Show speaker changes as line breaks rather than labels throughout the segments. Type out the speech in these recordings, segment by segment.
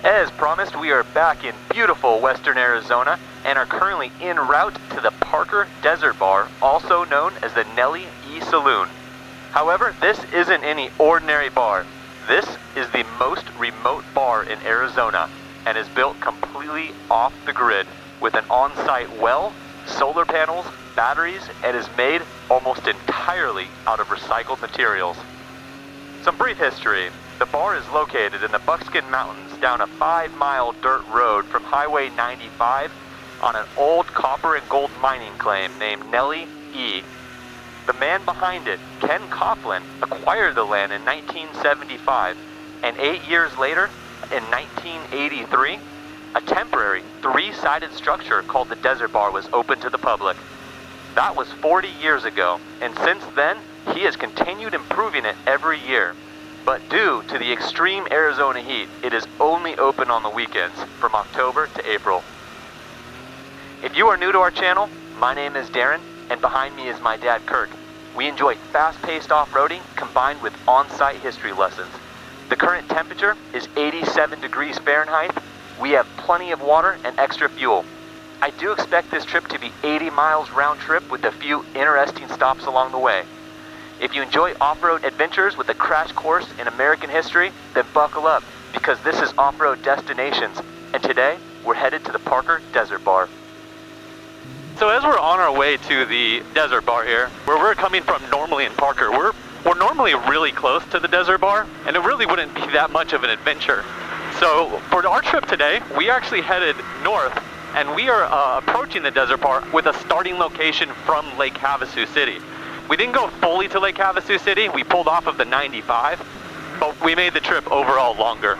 As promised, we are back in beautiful western Arizona and are currently en route to the Parker Desert Bar, also known as the Nellie E Saloon. However, this isn't any ordinary bar. This is the most remote bar in Arizona and is built completely off the grid with an on-site well, solar panels, batteries, and is made almost entirely out of recycled materials. Some brief history. The bar is located in the Buckskin Mountains down a 5-mile dirt road from Highway 95 on an old copper and gold mining claim named Nellie E. The man behind it, Ken Coughlin, acquired the land in 1975, and 8 years later, in 1983, a temporary 3-sided structure called the Desert Bar was opened to the public. That was 40 years ago, and since then, he has continued improving it every year. But due to the extreme Arizona heat, it is only open on the weekends from October to April. If you are new to our channel, my name is Darren, and behind me is my dad, Kirk. We enjoy fast-paced off-roading combined with on-site history lessons. The current temperature is 87 degrees Fahrenheit. We have plenty of water and extra fuel. I do expect this trip to be 80 miles round trip with a few interesting stops along the way. If you enjoy off-road adventures with a crash course in American history, then buckle up, because this is Off-Road Destinations, and today we're headed to the Parker Desert Bar. So as we're on our way to the Desert Bar here, where we're coming from normally in Parker, we're normally really close to the Desert Bar, and it really wouldn't be that much of an adventure. So for our trip today, we actually headed north, and we are approaching the Desert Bar with a starting location from Lake Havasu City. We didn't go fully to Lake Havasu City, we pulled off of the 95, but we made the trip overall longer.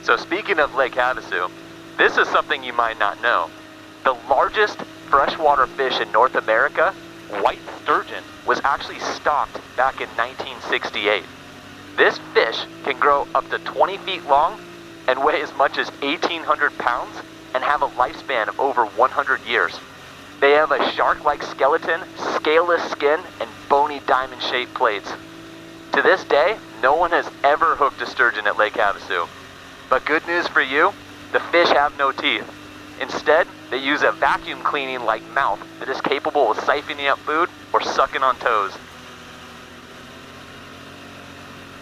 So speaking of Lake Havasu, this is something you might not know. The largest freshwater fish in North America, white sturgeon, was actually stocked back in 1968. This fish can grow up to 20 feet long and weigh as much as 1,800 pounds and have a lifespan of over 100 years. They have a shark-like skeleton, scaleless skin, and bony diamond-shaped plates. To this day, no one has ever hooked a sturgeon at Lake Havasu. But good news for you, the fish have no teeth. Instead, they use a vacuum cleaning-like mouth that is capable of siphoning up food or sucking on toes.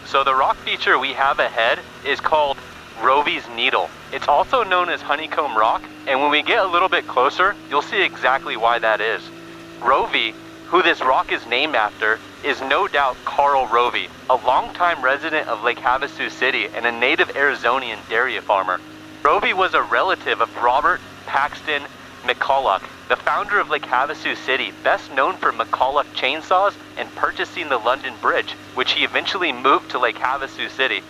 So the rock feature we have ahead is called Rovey's Needle. It's also known as Honeycomb Rock, and when we get a little bit closer, you'll see exactly why that is. Rovey, who this rock is named after, is no doubt Carl Rovey, a longtime resident of Lake Havasu City and a native Arizonian dairy farmer. Rovey was a relative of Robert Paxton McCulloch, the founder of Lake Havasu City, best known for McCulloch chainsaws and purchasing the London Bridge, which he eventually moved to Lake Havasu City.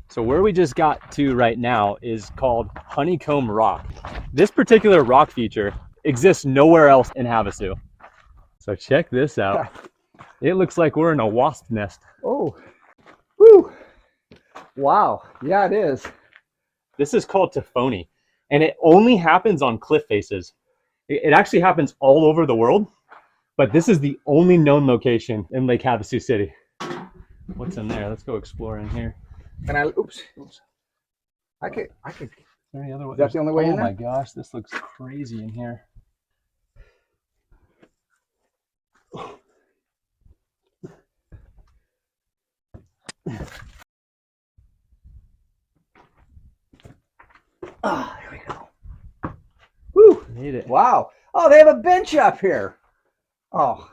So where we just got to right now is called Honeycomb Rock. This particular rock feature exists nowhere else in Havasu. So check this out. It looks like we're in a wasp nest.
Oh, woo! Wow, yeah, it is.
This is called Tafoni, and it only happens on cliff faces. It actually happens all over the world, but this is the only known location in Lake Havasu City. What's in there? Let's go explore in here.
And oops. I could.
Is there any other way?
Is that the only way in there?
Oh my gosh, this looks crazy in here.
Ah, there we go. Woo!
Made it.
Wow. Oh, they have a bench up here. Oh,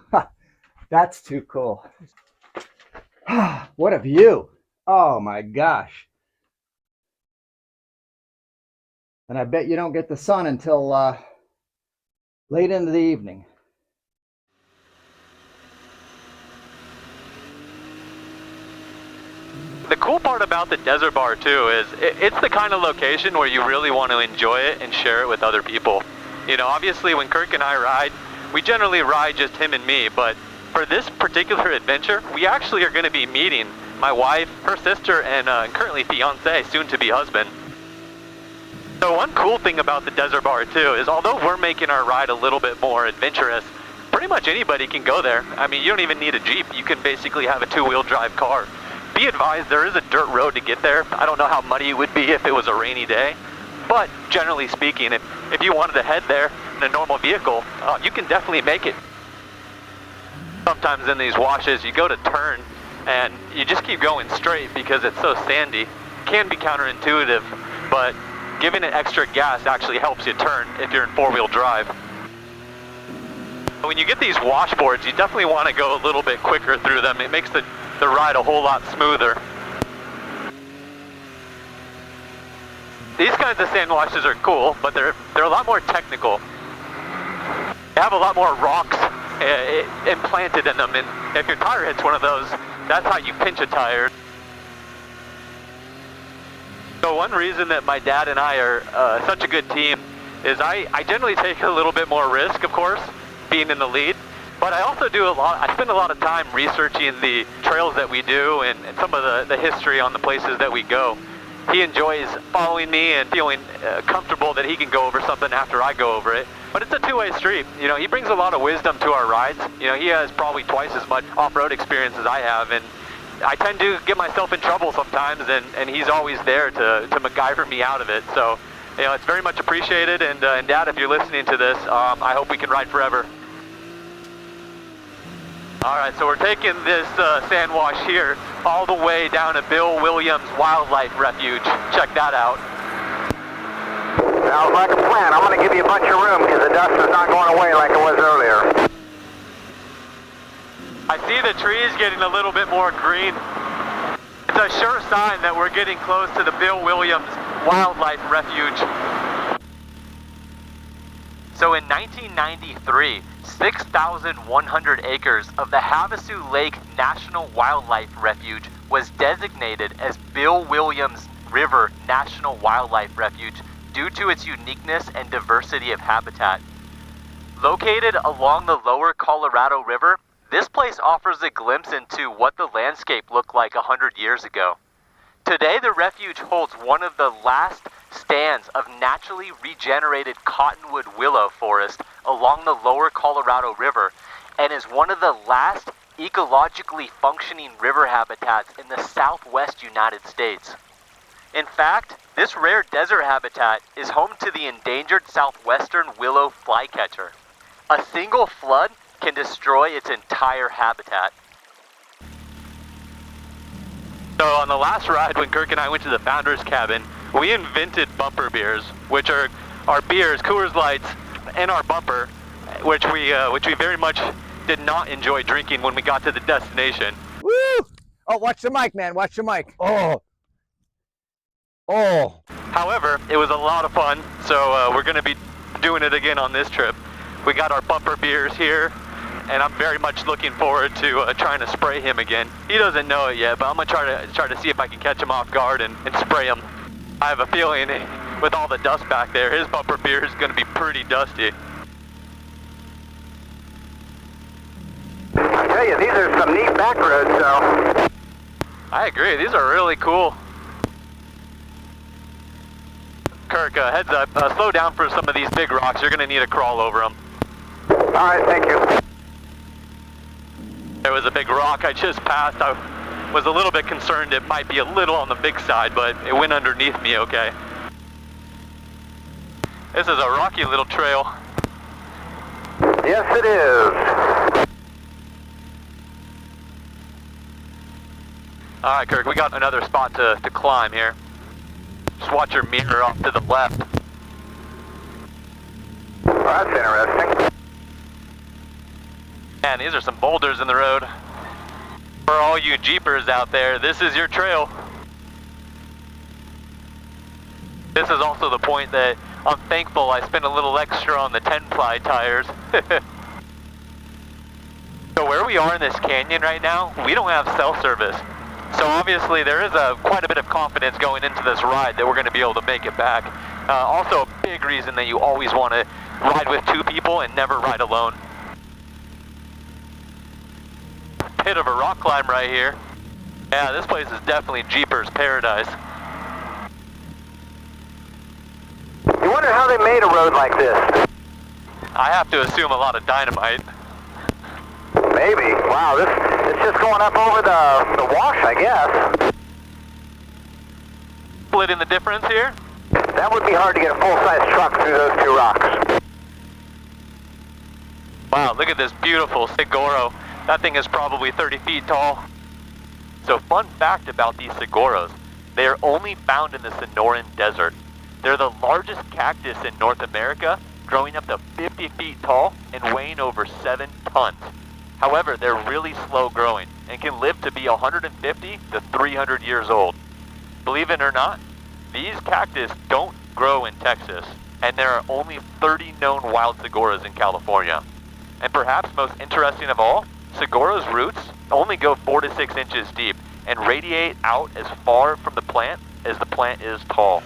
that's too cool. What a view. Oh my gosh. And I bet you don't get the sun until late into the evening.
The cool part about the Desert Bar too is it's the kind of location where you really want to enjoy it and share it with other people. You know, obviously when Kirk and I ride, we generally ride just him and me, but for this particular adventure, we actually are going to be meeting my wife, her sister, and currently fiance, soon-to-be husband. So one cool thing about the Desert Bar too is although we're making our ride a little bit more adventurous, pretty much anybody can go there. I mean, you don't even need a Jeep. You can basically have a two-wheel drive car. Be advised, there is a dirt road to get there. I don't know how muddy it would be if it was a rainy day, but generally speaking, if you wanted to head there in a normal vehicle, you can definitely make it. Sometimes in these washes, you go to turn and you just keep going straight because it's so sandy. It can be counterintuitive, but giving it extra gas actually helps you turn if you're in four-wheel drive. When you get these washboards, you definitely want to go a little bit quicker through them. It makes the ride a whole lot smoother. These kinds of sand washes are cool, but they're a lot more technical. They have a lot more rocks implanted in them, and if your tire hits one of those, that's how you pinch a tire. So one reason that my dad and I are such a good team is I generally take a little bit more risk, of course, being in the lead, but I also I spend a lot of time researching the trails that we do and some of the history on the places that we go. He enjoys following me and feeling comfortable that he can go over something after I go over it. But it's a two-way street. You know, he brings a lot of wisdom to our rides. You know, he has probably twice as much off-road experience as I have, and I tend to get myself in trouble sometimes, and he's always there to MacGyver me out of it. So, you know, it's very much appreciated, and Dad, if you're listening to this, I hope we can ride forever. Alright, so we're taking this sand wash here all the way down to Bill Williams Wildlife Refuge. Check that out.
Sounds like a plan. I'm going to give you a bunch of room because the dust is not going away like it was earlier.
I see the trees getting a little bit more green. It's a sure sign that we're getting close to the Bill Williams Wildlife Refuge. So in 1993, 6,100 acres of the Havasu Lake National Wildlife Refuge was designated as Bill Williams River National Wildlife Refuge due to its uniqueness and diversity of habitat. Located along the lower Colorado River, this place offers a glimpse into what the landscape looked like 100 years ago. Today, the refuge holds one of the last stands of naturally regenerated cottonwood willow forest along the lower Colorado River and is one of the last ecologically functioning river habitats in the southwest United States. In fact, this rare desert habitat is home to the endangered southwestern willow flycatcher. A single flood can destroy its entire habitat. So on the last ride, when Kirk and I went to the Founder's Cabin, we invented bumper beers, which are our beers, Coors Lights, and our bumper, which we very much did not enjoy drinking when we got to the destination.
Woo! Oh, watch the mic, man. Watch the mic. Oh.
However, it was a lot of fun, so we're going to be doing it again on this trip. We got our bumper beers here, and I'm very much looking forward to trying to spray him again. He doesn't know it yet, but I'm going to try to see if I can catch him off guard and spray him. I have a feeling with all the dust back there, his bumper beer is going to be pretty dusty.
I tell you, these are some neat back roads, though.
I agree, these are really cool. Kirk, heads up, slow down for some of these big rocks. You're going to need to crawl over them.
All right, thank you.
There was a big rock I just passed. I was a little bit concerned it might be a little on the big side, but it went underneath me okay. This is a rocky little trail.
Yes, it is.
All right, Kirk, we got another spot to climb here. Just watch your mirror off to the left.
Well, that's interesting.
Man, these are some boulders in the road. For all you Jeepers out there, this is your trail. This is also the point that I'm thankful I spent a little extra on the 10-ply tires. So where we are in this canyon right now, we don't have cell service. So obviously there is quite a bit of confidence going into this ride that we're going to be able to make it back. Also a big reason that you always want to ride with two people and never ride alone. Bit of a rock climb right here. Yeah, this place is definitely Jeepers paradise.
You wonder how they made a road like this?
I have to assume a lot of dynamite.
Maybe. Wow, it's just going up over the wash, I guess.
Splitting the difference here.
That would be hard to get a full-size truck through those two rocks.
Wow, look at this beautiful Saguaro. That thing is probably 30 feet tall. So fun fact about these saguaros, they are only found in the Sonoran Desert. They're the largest cactus in North America, growing up to 50 feet tall and weighing over 7 tons. However, they're really slow growing and can live to be 150 to 300 years old. Believe it or not, these cactus don't grow in Texas, and there are only 30 known wild saguaros in California. And perhaps most interesting of all, saguaro's roots only go 4 to 6 inches deep and radiate out as far from the plant as the plant is tall.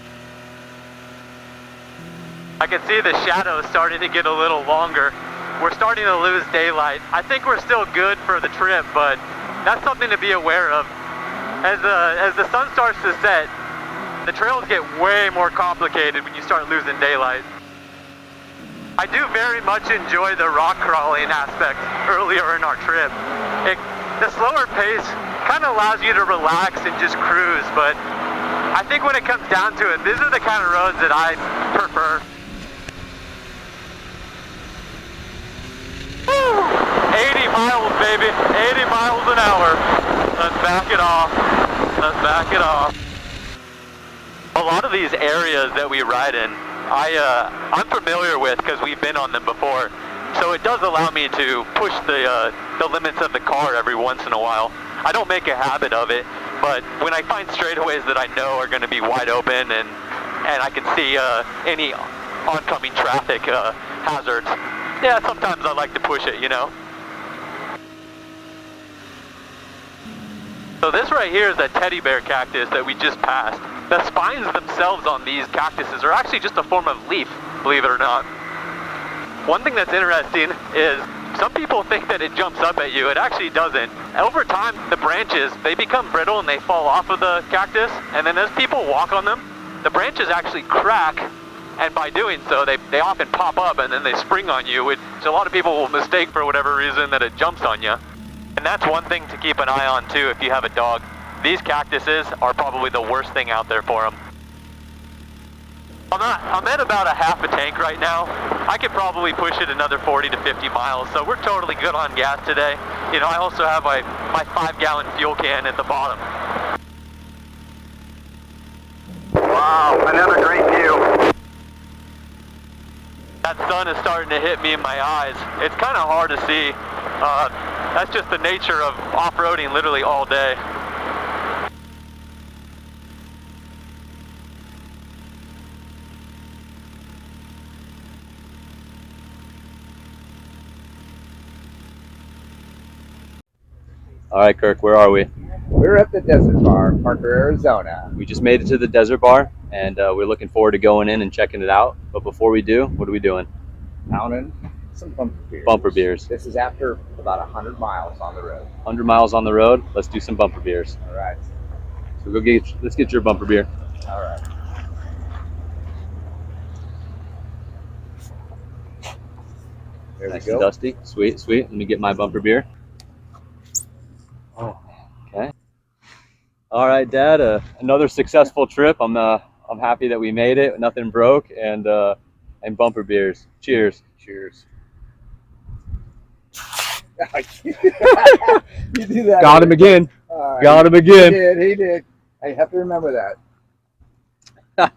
I can see the shadows starting to get a little longer. We're starting to lose daylight. I think we're still good for the trip, but that's something to be aware of. As the sun starts to set, the trails get way more complicated when you start losing daylight. I do very much enjoy the rock crawling aspect earlier in our trip. The slower pace kind of allows you to relax and just cruise, but I think when it comes down to it, these are the kind of roads that I prefer. Woo! 80 miles, baby, 80 miles an hour. Let's back it off, let's back it off. A lot of these areas that we ride in, I'm familiar with because we've been on them before. So it does allow me to push the limits of the car every once in a while. I don't make a habit of it, but when I find straightaways that I know are going to be wide open and I can see any oncoming traffic hazards, yeah, sometimes I like to push it, you know. So this right here is a teddy bear cactus that we just passed. The spines themselves on these cactuses are actually just a form of leaf, believe it or not. One thing that's interesting is some people think that it jumps up at you. It actually doesn't. Over time, the branches, they become brittle and they fall off of the cactus, and then as people walk on them, the branches actually crack, and by doing so, they often pop up and then they spring on you, which a lot of people will mistake for whatever reason that it jumps on you. And that's one thing to keep an eye on too if you have a dog. These cactuses are probably the worst thing out there for them. I'm at about a half a tank right now. I could probably push it another 40 to 50 miles, so we're totally good on gas today. You know, I also have my 5-gallon fuel can at the bottom.
Wow, another great view.
That sun is starting to hit me in my eyes. It's kind of hard to see. That's just the nature of off-roading literally all day.
All right, Kirk, where are we?
We're at the Desert Bar, Parker, Arizona.
We just made it to the Desert Bar, and we're looking forward to going in and checking it out. But before we do, what are we doing?
Pounding some bumper beers.
Bumper beers.
This is after about 100 miles on the road.
100 miles on the road. Let's do some bumper beers.
All right.
So let's get your bumper beer.
All right. There
Nice
we
and
go.
dusty. Sweet, sweet. Let me get my bumper beer. Oh, okay. All right, Dad. Another successful trip. I'm happy that we made it. Nothing broke, and bumper beers. Cheers.
Cheers. You do that.
Got him again. Got him again.
He did. I have to remember that.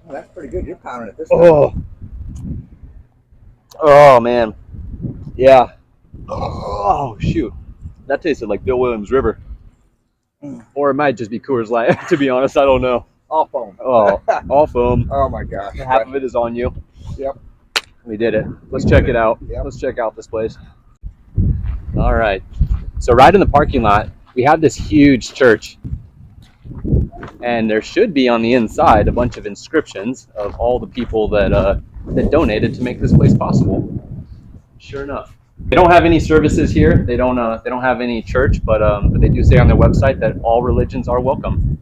Oh, that's pretty good. You're pounding it this time.
Oh man. Yeah. Oh shoot. That tasted like Bill Williams River. Or it might just be Coors Light, to be honest. I don't know.
All foam.
Oh, all foam.
Oh my gosh.
Half of it is on you.
Yep.
We did it. Let's check it out.
Yep.
Let's check out this place. All right. So right in the parking lot, we have this huge church. And there should be on the inside a bunch of inscriptions of all the people that donated to make this place possible. Sure enough. They don't have any services here. They don't have any church, but they do say on their website that all religions are welcome.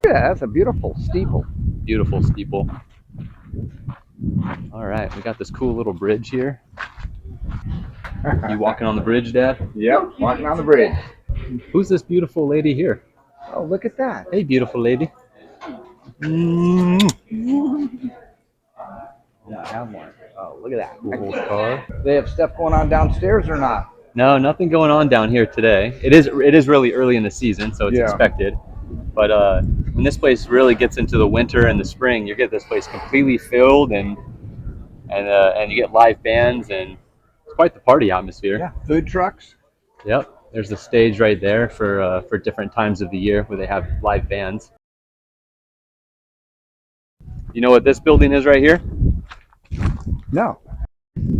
at that. That's a beautiful steeple.
Beautiful steeple. All right, we got this cool little bridge here. You walking on the bridge, Dad?
Yep, walking on the bridge.
Who's this beautiful lady here?
Oh, look at that.
Hey, beautiful lady.
Have one. Oh, look at that.
Cool car.
They have stuff going on downstairs or not?
No, nothing going on down here today. It is really early in the season, so it's expected. But when this place really gets into the winter and the spring, you get this place completely filled, and you get live bands, and it's quite the party atmosphere.
Yeah, food trucks.
Yep. There's the stage right there for different times of the year where they have live bands. You know what this building is right here?
No.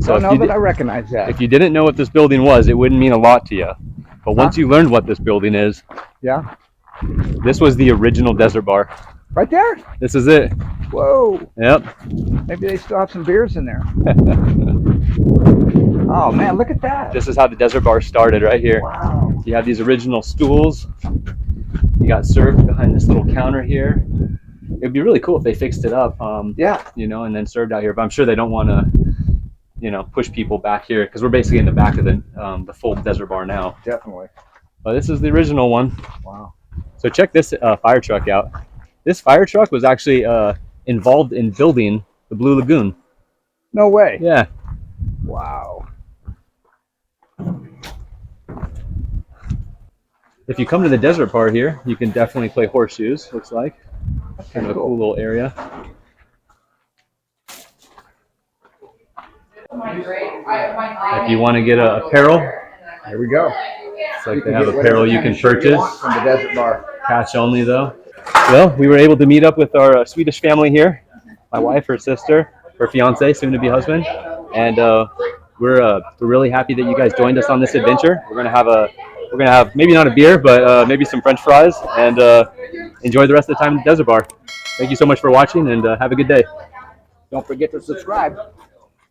So
I don't know that I recognize that.
If you didn't know what this building was, it wouldn't mean a lot to you. But once you learned what this building is,
yeah,
this was the original Desert Bar.
right there.
This is it.
Whoa.
Yep.
Maybe they still have some beers in there. Oh man, look at that.
This is how the Desert Bar started right here.
Wow.
You have these original stools. You got served behind this little counter here. It'd be really cool if they fixed it up.
Yeah.
You know, and then served out here. But I'm sure they don't want to, you know, push people back here because we're basically in the back of the full Desert Bar now.
Definitely.
But this is the original one.
Wow.
So check this fire truck out. This fire truck was actually involved in building the Blue Lagoon.
No way.
Yeah.
Wow.
If you come to the Desert Bar here, you can definitely play horseshoes, looks like. Kind of a cool little area. If you want to get a apparel,
Here we go.
it's like they have apparel you can purchase.
From the Desert Bar.
Cash only though. Well, we were able to meet up with our Swedish family here. My wife, her sister, her fiance, soon-to-be husband, and we're really happy that you guys joined us on this adventure. We're gonna have maybe not a beer, but maybe some French fries, and enjoy the rest of the time at the Desert Bar. Thank you so much for watching, and have a good day.
Don't forget to subscribe.